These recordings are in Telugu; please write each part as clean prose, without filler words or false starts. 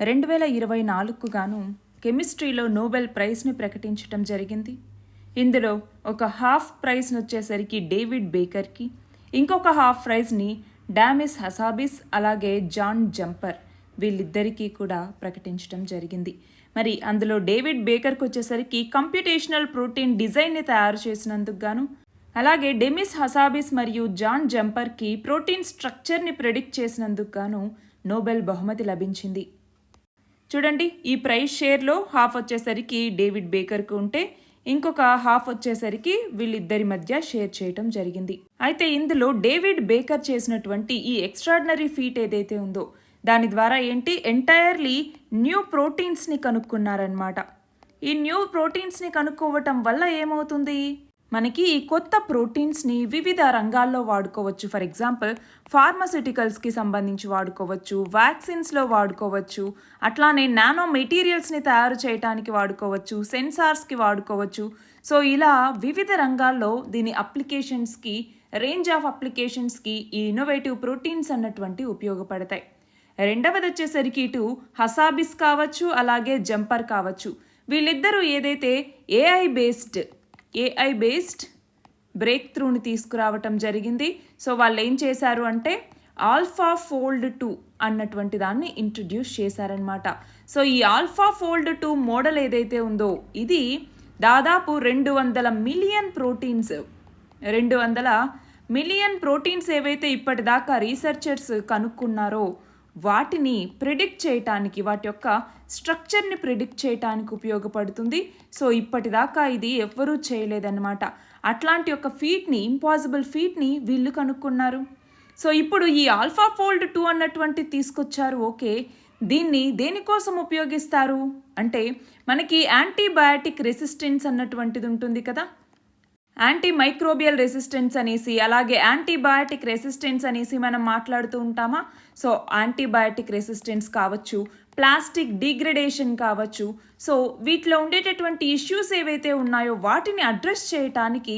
2024కు గాను కెమిస్ట్రీలో నోబెల్ ప్రైజ్ని ప్రకటించడం జరిగింది. ఇందులో ఒక హాఫ్ ప్రైజ్ని వచ్చేసరికి డేవిడ్ బేకర్కి, ఇంకొక హాఫ్ ప్రైజ్ని డామిస్ హసాబిస్ అలాగే జాన్ జంపర్ వీళ్ళిద్దరికీ కూడా ప్రకటించడం జరిగింది. మరి అందులో డేవిడ్ బేకర్కి వచ్చేసరికి కంప్యూటేషనల్ ప్రోటీన్ డిజైన్ని తయారు చేసినందుకు గాను, అలాగే డెమిస్ హసాబిస్ మరియు జాన్ జంపర్కి ప్రోటీన్ స్ట్రక్చర్ని ప్రెడిక్ట్ చేసినందుకు గాను నోబెల్ బహుమతి లభించింది. చూడండి, ఈ ప్రైజ్ షేర్లో హాఫ్ వచ్చేసరికి డేవిడ్ బేకర్కు ఉంటే ఇంకొక హాఫ్ వచ్చేసరికి వీళ్ళిద్దరి మధ్య షేర్ చేయటం జరిగింది. అయితే ఇందులో డేవిడ్ బేకర్ చేసినటువంటి ఈ ఎక్స్ట్రాడినరీ ఫీట్ ఏదైతే ఉందో దాని ద్వారా ఎంటైర్లీ న్యూ ప్రోటీన్స్ని కనుక్కున్నారనమాట. ఈ న్యూ ప్రోటీన్స్ని కనుక్కోవటం వల్ల ఏమవుతుంది, మనకి ఈ కొత్త ప్రోటీన్స్ని వివిధ రంగాల్లో వాడుకోవచ్చు. ఫర్ ఎగ్జాంపుల్ ఫార్మాస్యూటికల్స్కి సంబంధించి వాడుకోవచ్చు, వ్యాక్సిన్స్లో వాడుకోవచ్చు, అట్లానే నానో మెటీరియల్స్ని తయారు చేయడానికి వాడుకోవచ్చు, సెన్సార్స్కి వాడుకోవచ్చు. సో ఇలా వివిధ రంగాల్లో దీని అప్లికేషన్స్కి, రేంజ్ ఆఫ్ అప్లికేషన్స్కి ఈ ఇన్నోవేటివ్ ప్రోటీన్స్ అన్నటువంటి ఉపయోగపడతాయి. రెండవది వచ్చేసరికి ఇటు హసాబిస్ కావచ్చు అలాగే జంపర్ కావచ్చు, వీళ్ళిద్దరూ ఏదైతే ఏఐ బేస్డ్ బ్రేక్ త్రూని తీసుకురావటం జరిగింది. సో వాళ్ళు ఏం చేశారు అంటే AlphaFold 2 అన్నటువంటి దాన్ని ఇంట్రడ్యూస్ చేశారనమాట. సో ఈ AlphaFold 2 మోడల్ ఏదైతే ఉందో ఇది దాదాపు 200 మిలియన్ ప్రోటీన్స్ ఏవైతే ఇప్పటిదాకా రీసెర్చర్స్ కనుక్కున్నారో వాటిని ప్రిడిక్ట్ చేయటానికి, వాటి యొక్క స్ట్రక్చర్ని ప్రిడిక్ట్ చేయటానికి ఉపయోగపడుతుంది. సో ఇప్పటిదాకా ఇది ఎవ్వరూ చేయలేదన్నమాట. అట్లాంటి ఒక ఇంపాసిబుల్ ఫీట్ని వీళ్ళు కనుక్కున్నారు. సో ఇప్పుడు ఈ AlphaFold 2 అన్నటువంటి తీసుకొచ్చారు. ఓకే, దీన్ని దేనికోసం ఉపయోగిస్తారు అంటే మనకి యాంటీబయాటిక్ రెసిస్టెన్స్ అన్నటువంటిది ఉంటుంది కదా, యాంటీ మైక్రోబియల్ రెసిస్టెన్స్ అనేసి, అలాగే యాంటీబయాటిక్ రెసిస్టెన్స్ అనేసి మనం మాట్లాడుతూ ఉంటామా. సో యాంటీబయాటిక్ రెసిస్టెన్స్ కావచ్చు, ప్లాస్టిక్ డిగ్రేడేషన్ కావచ్చు. సో వీటిలో ఉండేటటువంటి ఇష్యూస్ ఏవైతే ఉన్నాయో వాటిని అడ్రస్ చేయటానికి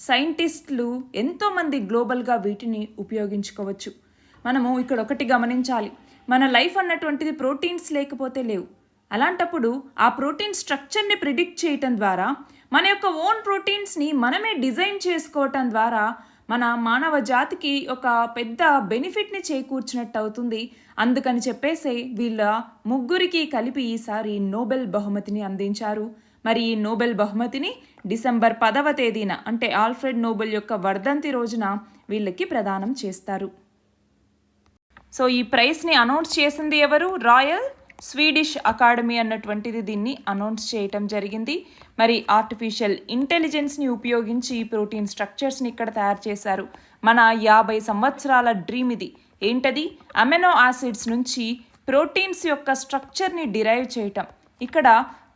సైంటిస్టులు ఎంతోమంది గ్లోబల్గా వీటిని ఉపయోగించుకోవచ్చు. మనము ఇక్కడ ఒకటి గమనించాలి, మన లైఫ్ అన్నటువంటిది ప్రోటీన్స్ లేకపోతే లేవు. అలాంటప్పుడు ఆ ప్రోటీన్ స్ట్రక్చర్ని ప్రిడిక్ట్ చేయటం ద్వారా, మన యొక్క ఓన్ ప్రోటీన్స్ని మనమే డిజైన్ చేసుకోవటం ద్వారా మన మానవ జాతికి ఒక పెద్ద బెనిఫిట్ని చేకూర్చినట్టు అవుతుంది. అందుకని చెప్పేసి వీళ్ళ ముగ్గురికి కలిపి ఈసారి నోబెల్ బహుమతిని అందించారు. మరి ఈ నోబెల్ బహుమతిని డిసెంబర్ 10వ తేదీన అంటే ఆల్ఫ్రెడ్ నోబెల్ యొక్క వర్ధంతి రోజున వీళ్ళకి ప్రదానం చేస్తారు. సో ఈ ప్రైజ్ని అనౌన్స్ చేసింది ఎవరు? రాయల్ స్వీడిష్ అకాడమీ అన్నటువంటిది దీన్ని అనౌన్స్ చేయటం జరిగింది. మరి ఆర్టిఫిషియల్ ఇంటెలిజెన్స్ని ఉపయోగించి ప్రోటీన్ స్ట్రక్చర్స్ని ఇక్కడ తయారు చేశారు. మన 50 సంవత్సరాల డ్రీమ్ ఇది. ఏంటది? అమెనో యాసిడ్స్ నుంచి ప్రోటీన్స్ యొక్క స్ట్రక్చర్ని డిరైవ్ చేయటం. ఇక్కడ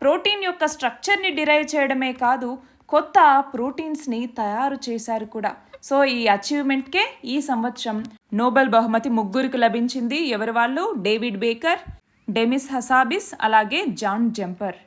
ప్రోటీన్ యొక్క స్ట్రక్చర్ని డిరైవ్ చేయడమే కాదు, కొత్త ప్రోటీన్స్ని తయారు చేశారు కూడా. సో ఈ అచీవ్మెంట్కే ఈ సంవత్సరం నోబెల్ బహుమతి ముగ్గురికి లభించింది. ఎవరి వాళ్ళు? డేవిడ్ బేకర్, డెమిస్ హసాబిస్ అలాగే జాన్ జంపర్.